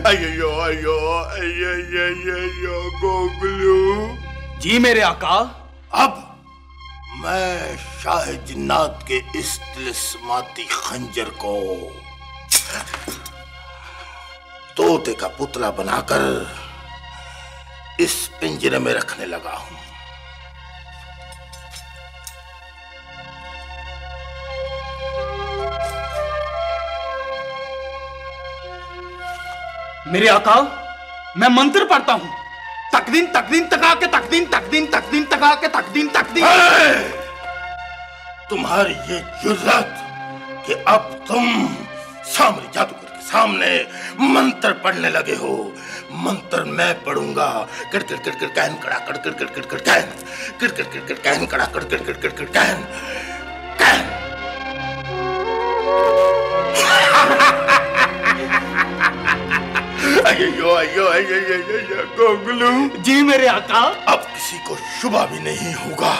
अयो अयो अयो गोगलू। जी मेरे आका। अब मैं शाह जिन्नात के इस तिलिस्माती खंजर को तोते का पुतला बनाकर इस पिंजरे में रखने लगा हूं। मेरे आका, मैं मंत्र पढ़ता हूं। तकदीन तकदीन तका के तकदीन तकदीन तकदीन तका के तकदीन तकदीन। तुम्हारी ये जुर्रत कि अब तुम सामरी जादूगर के सामने मंत्र पढ़ने लगे हो। मंत्र मैं पढ़ूंगा। किड़ किड़ किड़ किड़ कहन कड़ा किड़ किड़ किड़ किड़ किड़ कहन किड़ किड़ किड़ किड़ कहन कड़ा किड़ किड़ किड़ किड़ किड़ कहन कहन। अयो अयो अयो अयो गोगलू। जी मेरे आका। अब किसी को शुबा भी नहीं होगा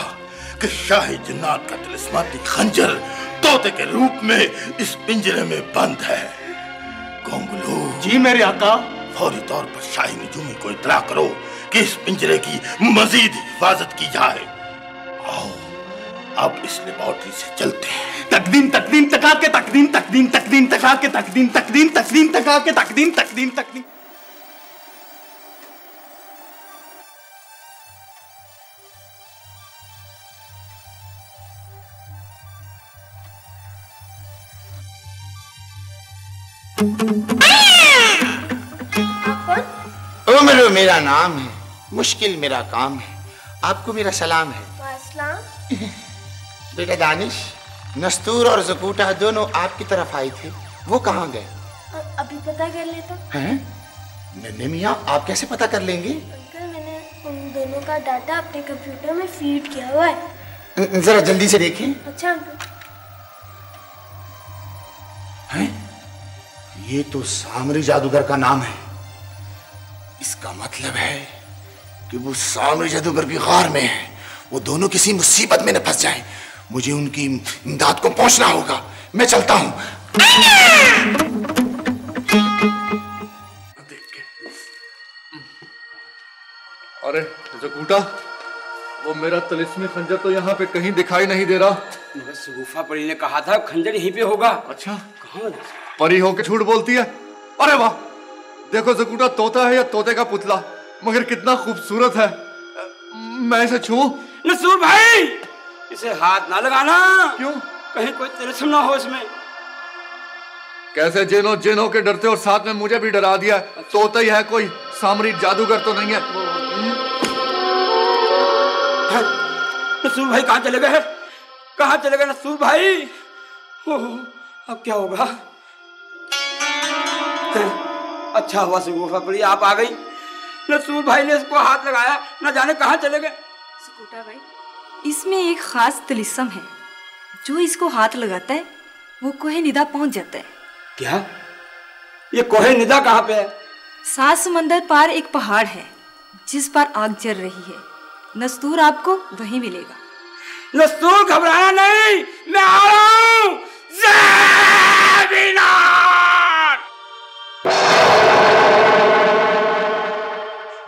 कि शाही जिन्नात का तिलिस्माती खंजर तोते के रूप में इस पिंजरे में बंद है। गोगलू। जी मेरे आका। फौरी तौर पर शाही निजूमी को इत्तला करो कि इस पिंजरे की मजीद हिफाजत की जाए। आओ अब इस लेबोरेटरी से चलते हैं। तकदीन तकदीन तका के तकदीन तकदीन तकदीन तका के तकदीन तकदीन तकदीन तका के तकदीन तकदीन तकदीन। उम्र मेरा नाम है, मुश्किल मेरा काम है, आपको मेरा सलाम है। बेटा दानिश, नस्तूर और ज़कूटा दोनों आपकी तरफ आई थी, वो कहाँ गए? अभी पता कर लेता। हैं? नन्हे मियाँ, आप कैसे पता कर लेंगे? अंकल, मैंने उन दोनों का डाटा अपने कंप्यूटर में फीड किया हुआ है। जरा जल्दी से देखें। अच्छा अंकल। हैं? ये तो सामरी जादूगर का नाम है। इसका मतलब है कि वो सामरी जादूगर की गार में है। वो दोनों किसी मुसीबत में न फंस जाएं। मुझे उनकी इमदाद को पहुंचना होगा। मैं चलता हूं। अरे ज़कूटा, वो मेरा तिलिस्मी खंजर तो यहाँ पे कहीं दिखाई नहीं दे रहा। मगर शगुफा परी ने कहा था खंजर यहीं पे होगा। अच्छा, कहाँ? परी होके झूठ बोलती है? अरे वाह, देखो ज़कूटा, तोता है या तोते का पुतला, मगर कितना खूबसूरत है। मैं इसे छूं? नसूर भाई, इसे हाथ ना लगाना। क्यों? कहीं कोई तिलिस्म ना हो इसमें। कैसे जिनों के डरते और साथ में मुझे भी डरा दिया। तोता ही है, कोई सामरी जादूगर तो नहीं है। नसूर भाई कहाँ चले गए? कहाँ चले गए नसूर भाई? अब क्या होगा? अच्छा हुआ शगुफा परी आप आ गई। नसूर भाई ने इसको हाथ लगाया, न जाने कहाँ चले गए। ज़कूटा भाई, इसमें एक खास तिलिस्म है। जो इसको हाथ लगाता है वो कोहे निदा पहुंच जाता है। क्या? ये कोहे निदा कहाँ पे है? 7 समंदर पार एक पहाड़ है जिस पर आग जल रही है। नस्तूर आपको वहीं मिलेगा। नस्तूर, घबराना नहीं, मैं आ रहा हूँ।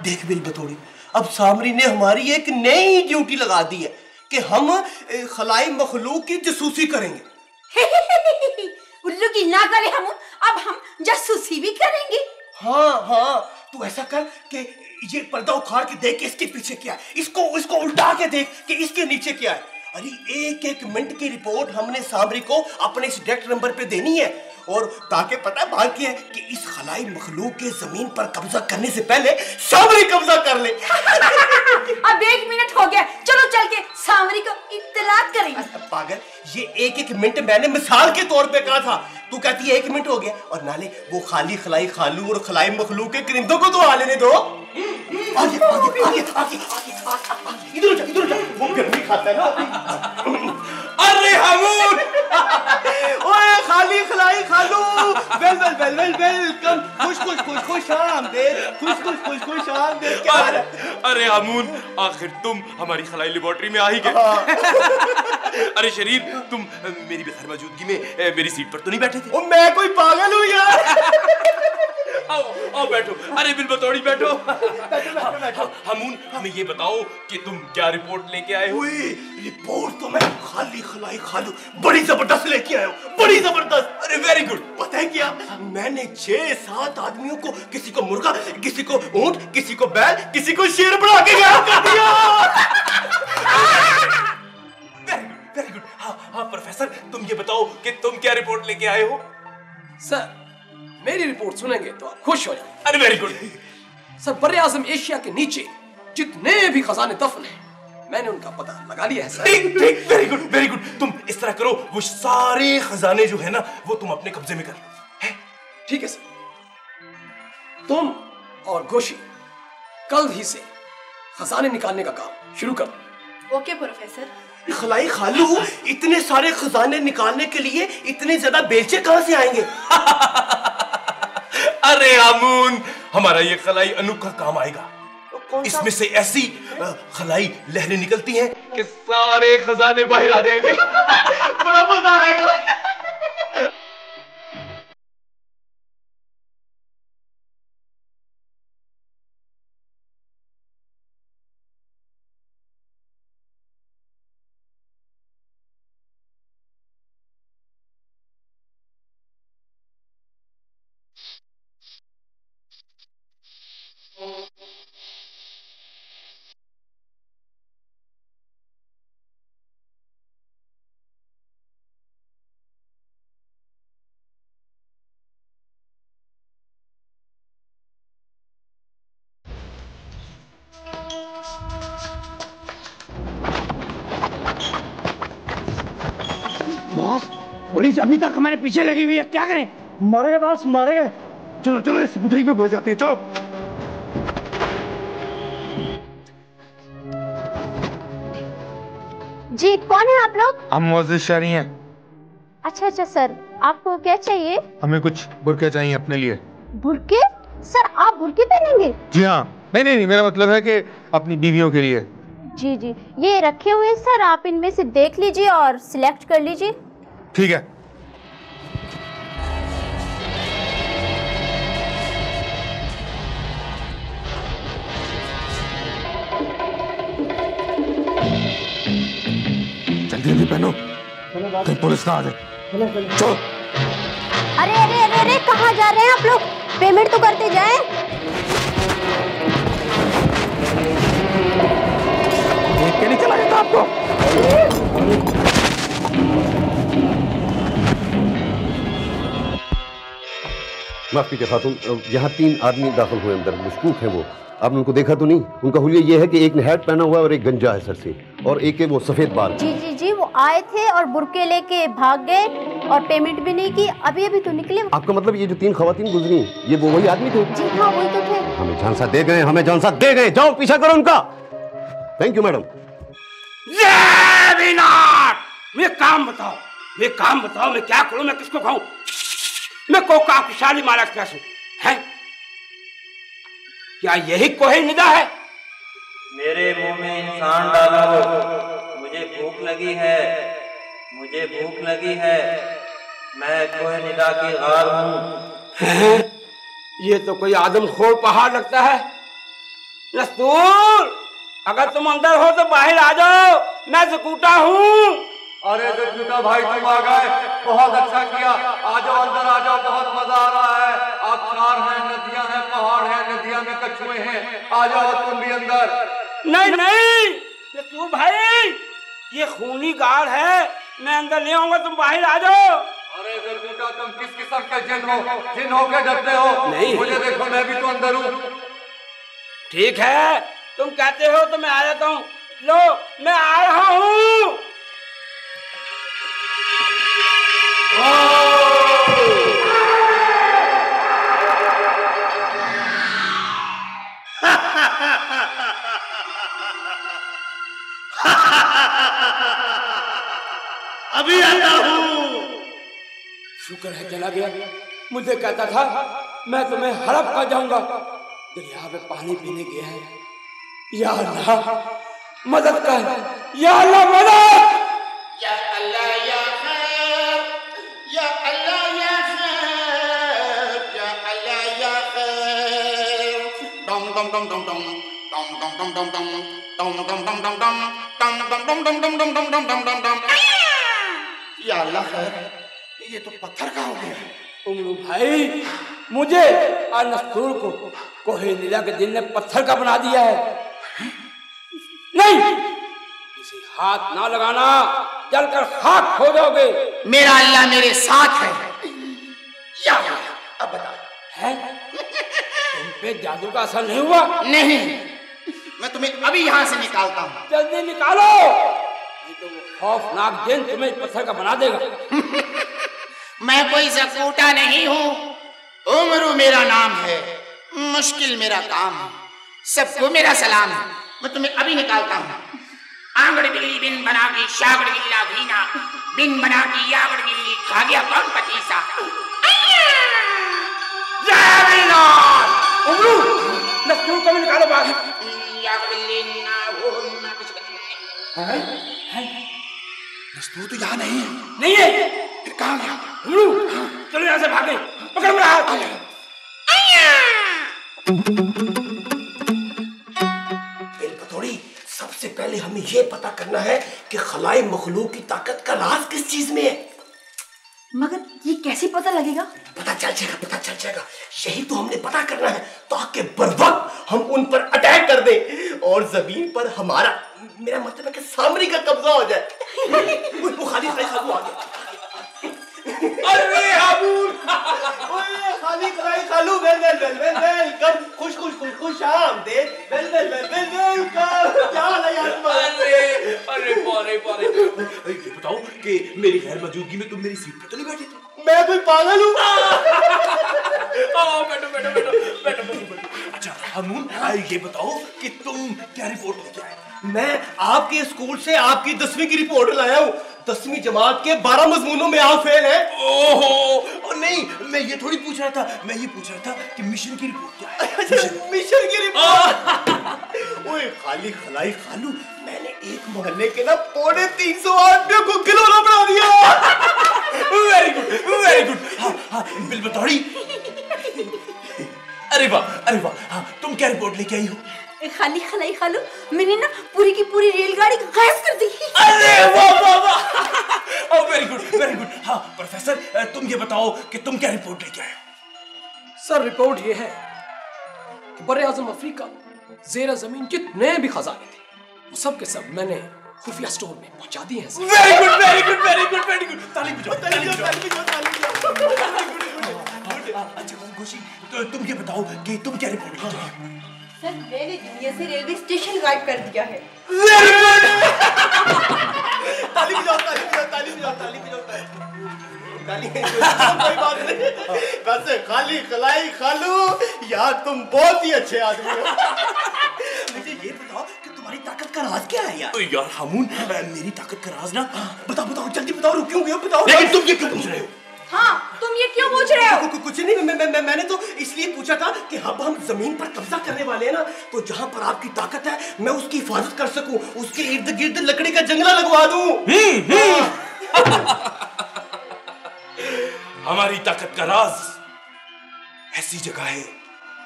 देख बिल बतौड़ी, अब सामरी ने हमारी एक नई ड्यूटी लगा दी है कि हम खलाई मखलूक की जासूसी करेंगे। उल्लू की ना करे हम, अब हम जासूसी भी करेंगे। हाँ हाँ, तू ऐसा कर कि ये पर्दा उखाड़ के देख के इसके पीछे क्या है, इसको उल्टा के देख कि इसके नीचे क्या है। अरे एक मिनट की रिपोर्ट हमने सामरी को अपने इस डायरेक्ट नंबर पे देनी है, और ताकि पता बात की है कि इस खलाई मखलूक के जमीन पर कब्जा करने से पहले सामरी कब्जा कर ले। अब 1 मिनट हो गया, चलो चल के सामरी को इत्तला करेंगे। पागल, ये एक मिनट मैंने मिसाल के तौर पे कहा था, तू कहती है 1 मिनट हो गया। और नाले वो खाली खलाई खालू और खलाई मखलूक के परिंदों को तो आ लेने दो। आगे आगे आगे आगे इधर जा, वो गर्मी खाता है ना। अरे हमून, ओए खाली खलाई खालू, वेलकम, खुश आमदीद। क्या हाल है? अरे हमून, आखिर तुम हमारी खलाई लेबोरेटरी में आ ही गए। अरे शरीफ, तुम मेरी बेखैर मौजूदगी में मेरी सीट पर तो नहीं बैठे थे? मैं कोई पागल हूँ यार? आओ आओ बैठो, अरे बिल बतौड़ी बैठो। बैठो। हमून, हमें ये बताओ कि तुम क्या रिपोर्ट लेके आए हो? रिपोर्ट तो मैं खाली खलाई खालू बड़ी जबरदस्त लेके आया हूँ, बड़ी जबरदस्त। अरे वेरी गुड। पता है क्या, मैंने 6-7 आदमियों को, किसी को मुर्गा, किसी को ऊंट, किसी को बैल, किसी को शेर बना के गायब कर दिया। Very good. हाँ प्रोफेसर, तुम ये बताओ कि तुम क्या रिपोर्ट लेके आए हो? सर, मेरी रिपोर्ट सुनेंगे तो आप खुश हो जाएंगे। अरे वेरी गुड। सर, बर्रे आज़म एशिया के नीचे जितने भी खजाने दफन हैं, मैंने उनका पता लगा लिया है सर। ठीक, वेरी गुड वेरी गुड। तुम इस तरह करो, वो सारे खजाने जो है ना, वो तुम अपने कब्जे में कर लो। ठीक है सर। तुम और गोशी कल ही से खजाने निकालने का काम शुरू कर दो। Okay professor. खलाई खालू, इतने सारे खजाने निकालने के लिए इतने ज्यादा बेलचे कहां से आएंगे? अरे आमून, हमारा ये खलाई अनोखा काम आएगा। इसमें से ऐसी खलाई लहरें निकलती हैं कि सारे खजाने बाहर आ जाएंगे। बड़ा मजा आएगा। पुलिस अभी तक हमारे पीछे लगी हुई है, क्या करें? मारे बस मारे। चलो चलो इस बुटीक में पहुंच जाते हैं, चलो। जी, कौन है आप लोग? हम मोअज़्ज़िज़ शहरी हैं। अच्छा अच्छा सर, आपको क्या चाहिए? हमें कुछ बुर्के चाहिए अपने लिए। बुर्के? सर, आप बुर्के पहनेंगे? जी हाँ। नहीं, मेरा मतलब है कि अपनी बीवियों के लिए। जी जी, ये रखे हुए सर, आप इनमें से देख लीजिए और सिलेक्ट कर लीजिए। ठीक है। जल्दी पहनो, कहीं पुलिस ना आ जाए। चलो। अरे अरे अरे अरे, कहाँ जा रहे हैं आप लोग? पेमेंट तो करते जाएं। देख के नहीं चला जाता आपको? माफ कीजिए खातून, यहाँ 3 आदमी दाखिल हुए अंदर, मशकूक हैं वो। आपने उनको देखा तो नहीं? उनका हुलिया ये है कि एक ने हैट पहना हुआ है और एक गंजा है सर से, और एक के वो सफेद बाल। जी जी जी, वो आए थे और बुर्के लेके भाग गए और पेमेंट भी नहीं की, अभी अभी तो निकले। आपका मतलब ये जो 3 खवातीन गुजरी, ये वो वही आदमी थे? जी हाँ, वही तो थे। हमें झांसा दे गए, हमें झांसा दे गए। जाओ पीछा करो उनका। Thank you madam. मैं काम बताओ, मैं क्या करूं, मैं किसको खाऊं? मैं कोका खुशहाली मारा कैसे है? क्या यही कोई निदा है? मेरे मुंह में इंसान डालो, मुझे भूख लगी है, मैं कोई निदा की गार हूँ। ये तो कोई आदमखोर पहाड़ लगता है। रसूल, अगर तुम अंदर हो तो बाहर आ जाओ, मैं ज़कूटा हूँ। अरे ज़कूटा भाई, तुम आ गए, बहुत अच्छा किया। आ जाओ अंदर, आ जाओ, बहुत मजा आ रहा है। आबशार हैं, नदियां हैं, पहाड़ हैं, नदियां में कछुए हैं। आ जाओ तुम भी अंदर। नहीं, रसूल भाई, ये खूनी गाड़ है, मैं अंदर नहीं आऊंगा, तुम बाहर आ जाओ। अरे ज़कूटा, तुम किस किस्म के जिन हो के डरते हो? नहीं, मुझे देखो, मैं भी तो अंदर हूँ। ठीक है, तुम कहते हो तो मैं आ जाता हूँ। लो, मैं आ रहा हूँ। अभी आता हूँ। शुक्र है चला गया। मुझे कहता था मैं तुम्हें हड़प कर जाऊंगा, दरिया में पानी पीने गया है। या अल्लाह मदद कर, या अल्लाह मदद। या अल्लाह या खैर, या अल्लाह या खैर, या अल्लाह या खैर। या अल्लाह खैर, ये तो पत्थर का हो गया। उमरू भाई, मुझे और नस्तूर को कोहे नीला के दिन ने पत्थर का बना दिया है। नहीं, इसे हाथ ना लगाना, जलकर खाक हो जाओगे। मेरा अल्लाह मेरे साथ है। या अब बता, है तुम पे जादू का असर नहीं हुआ? नहीं, मैं तुम्हें अभी यहाँ से निकालता हूँ। जल्दी निकालो, नहीं तो वो खौफनाक दिन तुम्हें पत्थर का बना देगा। मैं कोई ज़कूटा नहीं हूँ। उमरू मेरा नाम है, मुश्किल मेरा काम है। सबको मेरा सलाम है। मैं तुम्हें अभी निकालता हूँ। आंगड़ गिल्ली बिन बना की शागड़ गिल्ला भीना, बिन बना की यागड़ गिल्ली खा गया कौन पतीसा। उमरू, नस्तूर को भी निकालो बाहर। नस्तूर तो यहाँ नहीं है। नहीं है? फिर कहाँ गया? उमरू, चलो यहाँ से भागे। पकड़ मेरा हाथ। बेलपतोड़ी, सबसे पहले हमें ये पता करना है कि खलाई मखलूक की ताकत का राज किस चीज में है। मगर ये कैसे पता लगेगा? पता चल जाएगा, पता चल जाएगा। यही तो हमने पता करना है ताकि बर्वक्त हम उन पर अटैक कर दें और जमीन पर हमारा, मेरा मतलब है कि सामरी का कब्जा हो जाए। वो खाली खालू आ गया। अरे हाबूल, खाली खालू, वेलकम, खुश आमदीद, वेलकम। क्या हाल है यार तुम्हारा? अरे पारे, ये बताओ कि मेरी गैर मौजूदगी में तुम मेरी सीट पर तो नहीं बैठे थे? मैं कोई पागल हूँ? बैठो। अच्छा हामून, ये बताओ कि तुम क्या रिपोर्ट लेके आए? मैं आपके स्कूल से आपकी 10वीं की रिपोर्ट लाया हूँ। 10वीं जमात के 12 मजमूनों में आप फेल हैं। ओहो, नहीं, मैं ये थोड़ी पूछ रहा था, मैं ये पूछ रहा था कि मिशन की रिपोर्ट क्या है? मिशन की रिपोर्ट? ओए खाली खलाई खालू, मैंने एक मोहल्ले के ना 350 आदमियों को खिलौना बना दिया। Very good. हाँ, बिलबतौड़ी। अरे वाह, हाँ, तुम क्या रिपोर्ट लेके आई हो? खाली खलाई खालू, मैंने ना पूरी की पूरी रेलगाड़ी गायब कर दी। अरे वाह, वेरी गुड। हाँ प्रोफेसर, तुम ये बताओ कि तुम क्या रिपोर्ट लेके आए हो? सर, रिपोर्ट ये है कि बर्रे-आज़म अफ्रीका ज़ेर ज़मीन जितने भी खजाने थे, वो सब के सब मैंने खुफिया स्टोर में पहुंचा दिए हैं। Very good. ताली बजाओ। अच्छा खुशी, तो तुम ये बताओ कि तुम क्या रिपोर्ट लेके आए हो? सर, मैंने दुनिया से रेलवे स्टेशन गायब कर दिया है। Very good. ताली बजाओ। कोई बात नहीं। वैसे खाली खलाई खालू, यार तुम बहुत ही अच्छे आदमी हो। मुझे ये बताओ कि तुम्हारी ताकत का राज क्या है यार? हामून, मेरी ताकत का राज ना, बताओ जल्दी बताओ, रुकियो क्यों बताओ। लेकिन तुम ये क्यों पूछ रहे हो? हाँ, तुम ये क्यों पूछ रहे हो? कुछ नहीं, मैंने तो इसलिए पूछा था कि अब हम जमीन पर कब्जा करने वाले हैं ना, तो जहाँ पर आपकी ताकत है मैं उसकी हिफाजत कर सकूं, उसके इर्द गिर्द लकड़ी का जंगला लगवा दूं। हमारी ताकत का राज ऐसी जगह है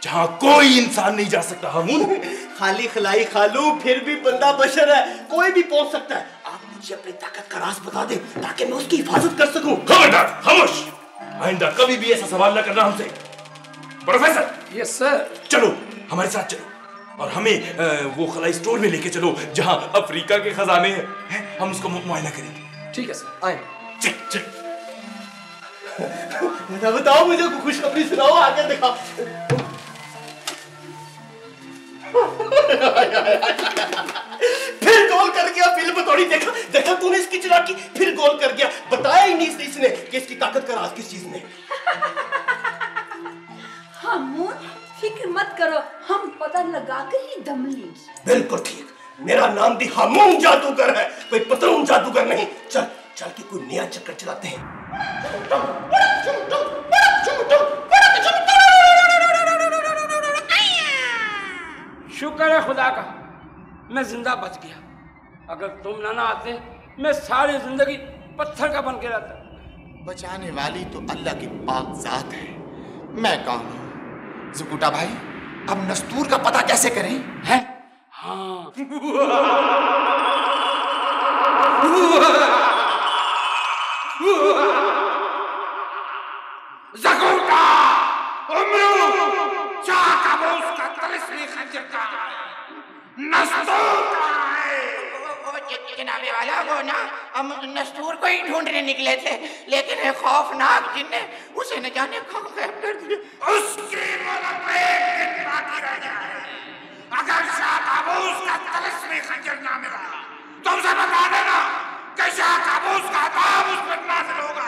जहाँ कोई इंसान नहीं जा सकता। हामून, खाली खलाई खालू, फिर भी बंदा बशर है, कोई भी पहुंच सकता है। आप मुझे अपनी ताकत का राज बता दें ताकि मैं उसकी हिफाजत कर सकूं। खबरदार, खामोश। आइंदा कभी भी ऐसा सवाल न करना हमसे। प्रोफेसर। Yes sir. चलो, हमारे साथ चलो और हमें वो खलाई स्टोर में लेके चलो जहाँ अफ्रीका के खजाने हैं। हम उसको मुआयना करेंगे। ठीक है सर, आए। चल। बताओ, मुझे खुशखबरी सुनाओ, आगे दिखाओ। फिर गोल कर गया बिलबतौड़ी। देखा तूने इसकी चालाकी, फिर गोल कर गया। बताया ही नहीं इसने कि इसकी ताकत का राज किस चीज में। हामून, फिक्र मत करो, हम पता लगाकर ही दम लेंगे। बिल्कुल ठीक, मेरा नाम भी हामून जादूगर है, कोई पतलून जादूगर नहीं। चल के कोई नया चक्कर चलाते हैं। शुक्र है खुदा का, मैं जिंदा बच गया। अगर तुम ना आते, मैं सारी जिंदगी पत्थर का बन के रहता। बचाने वाली तो अल्लाह की पाक जात है। मैं कौन हूँ? ज़कूटा भाई, अब नस्तूर का पता कैसे करें? हैं? हाँ। ज़गूटा, उमरू, चाकाबूस का तिलिस्मी खंजर कहाँ है? नस्तूर कहाँ है? जनाबे वाला वो ना हम नस्तूर को ही ढूंढने निकले थे, लेकिन एक खौफनाक जिन ने उसे न जाने कहाँ गायब कर दिया। उसकी मौत पे एक दिन बाकी रह गया है। अगर शाकाबूस का तिलिस्मी खंजर ना मिला तो उसे बता देना कि शाकाबूस का अज़ाब उस पर नाज़िल होगा।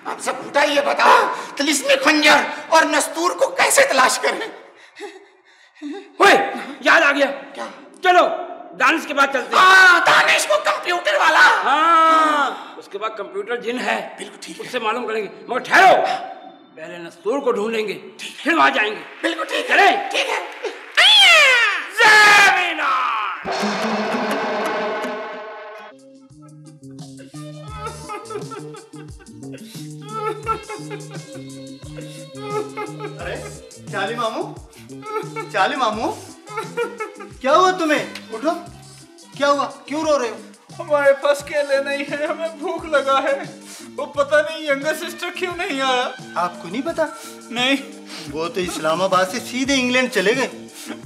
अब ज़गूटा ये बता, तिलिस्मी खंजर और नस्तूर को कैसे तलाश करें? ओए, याद आ गया। क्या? चलो दानिश के बाद चलते हैं। हाँ, दानिश वो कंप्यूटर वाला। हाँ, उसके बाद कंप्यूटर जिन है, बिल्कुल ठीक है, उससे मालूम करेंगे। मगर ठहरो, पहले नस्तूर को ढूंढेंगे, फिर वहां जाएंगे। बिल्कुल ठीक है, ठीक है। अरे चाली मामू, चाली मामू, क्या हुआ तुम्हें? उठो, क्या हुआ? क्यों रो रहे हो? हमारे पास केले नहीं है, हमें भूख लगा है। वो पता नहीं यंगर सिस्टर क्यों नहीं आया। आपको नहीं पता? नहीं, वो तो इस्लामाबाद से सीधे इंग्लैंड चले गए।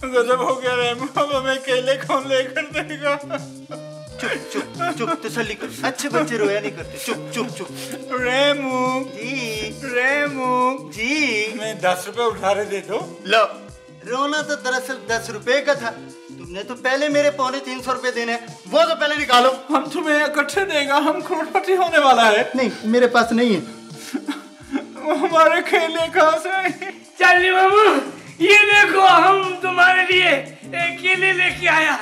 गजब हो गया रेमू, अब हमें केले कौन लेकर देगा? चुप चुप चुप, तसल्ली कर। अच्छे बच्चे रोया नहीं करते। चुप चुप चुप। रेमू जी, रेमू जी, मैं 10 रुपए उधारे दे दो। लो, रोना तो दरअसल 10 रुपए का था। तुमने तो पहले मेरे 350 रुपए देने हैं, वो तो पहले निकालो। हम तुम्हें इकट्ठे देगा, हम करोड़पति होने वाला है। नहीं, मेरे पास नहीं है। वो हमारे केले कहाँ से आए? चाली बाबू, ये देखो, हम तुम्हारे लिए केले लेके आया।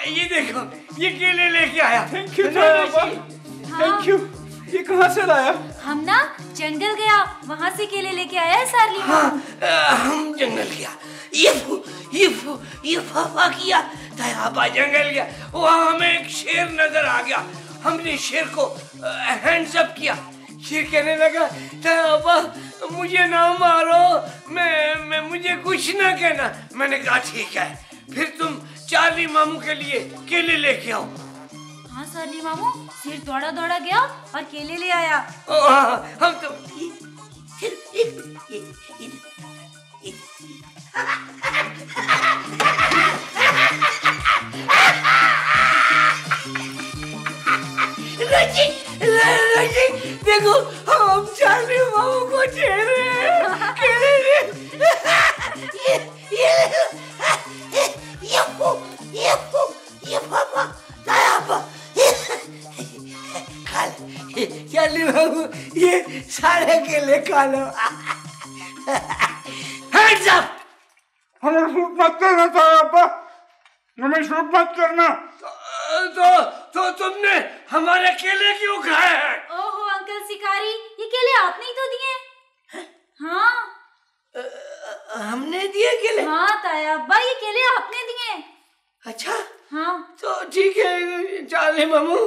ये देखो, ये केले लेके आया। Thank you thank you. ये कहाँ से लाया? हम ना जंगल गया, वहाँ से केले लेके आया है सार्ली। हाँ, हम जंगल गया, ये फफा किया, दयाबा जंगल गया, वहाँ हमें एक शेर नजर आ गया। हमने शेर को हैंड्स अप किया। शेर कहने लगा, दयाबा मुझे ना मारो, मैं मुझे कुछ ना कहना। मैंने कहा ठीक है, फिर तुम चार्ली मामू के लिए केले लेके आओ। हाँ सार्ली मामू, शेर दौड़ा दौड़ा गया और केले ले आया। हम तो रजी, देखो, हम चार्ली मामू को छेड़ रहे हैं। केले ये पापा, दयाबा, खा ले चार्ली मामू, ये सारे केले खा लो। Hands up. हमें शूट मत करना दयाबा, हमें शूट मत करना। तो तुमने हमारे केले क्यों खाए हैं? ओहो अंकल शिकारी, ये केले आपने ही तो दिए। हाँ, हमने दिए केले? हाँ तायाबा, ये केले आपने दिए। अच्छा, हाँ तो ठीक है चार्ली मामू,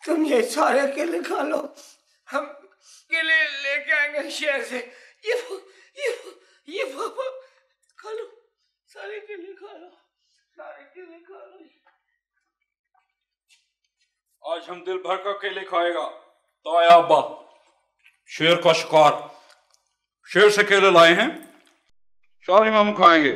तुम ये सारे केले खा लो, हम केले लेके आएंगे शहर से। ये पापा खा लो, सारे केले खा लो, सारे केले खा लो। आज हम दिल भर कर केले खाएगा। दयाबा, शेर का शिकार, शेर से केले लाए हैं, चार्ली मामू खाएंगे।